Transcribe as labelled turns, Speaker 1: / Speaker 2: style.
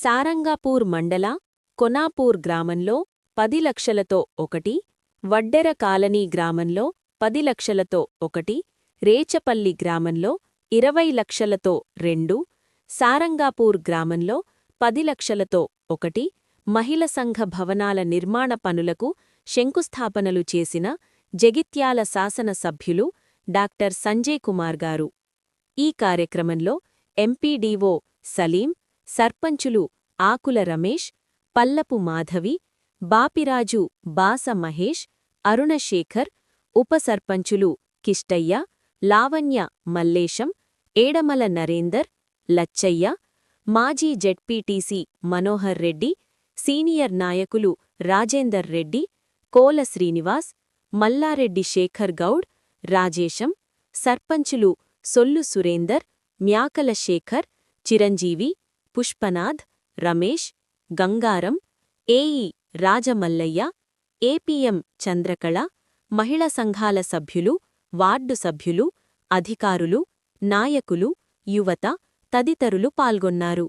Speaker 1: సారంగాపూర్ మండల కొనాపూర్ గ్రామంలో 10 లక్షలతో 1, వడ్డెర కాలనీ గ్రామంలో 10 లక్షలతో 1, రేచపల్లి గ్రామంలో 20 లక్షలతో 2, సారంగాపూర్ గ్రామంలో 10 లక్షలతో 1 మహిళ సంఘ భవనాల నిర్మాణ పనులకు శంకుస్థాపనలు చేసిన జగిత్యాల శాసన సభ్యులు డాక్టర్ సంజయ్ కుమార్ గారు. ఈ కార్యక్రమంలో ఎంపీడీఓ సలీం, సర్పంచులు ఆకుల రమేష్, పల్లపు మాధవి, బాపిరాజు బాస మహేష్, అరుణశేఖర్, ఉప సర్పంచులు కిష్టయ్య, లావణ్య మల్లేశం, ఏడమల నరేందర్, లచ్చయ్య, మాజీ జెడ్పీటీసీ మనోహర్ రెడ్డి, సీనియర్ నాయకులు రాజేందర్ రెడ్డి, కోల శ్రీనివాస్, మల్లారెడ్డి శేఖర్ గౌడ్, రాజేశం, సర్పంచులు సొల్లు సురేందర్, మ్యాకల శేఖర్, చిరంజీవి, పుష్పనాథ్, రమేష్, గంగారం, ఏఈ రాజమల్లయ్య, ఏపీఎం చంద్రకళ, మహిళా సంఘాల సభ్యులు, వార్డు సభ్యులు, అధికారులు, నాయకులు, యువత తదితరులు పాల్గొన్నారు.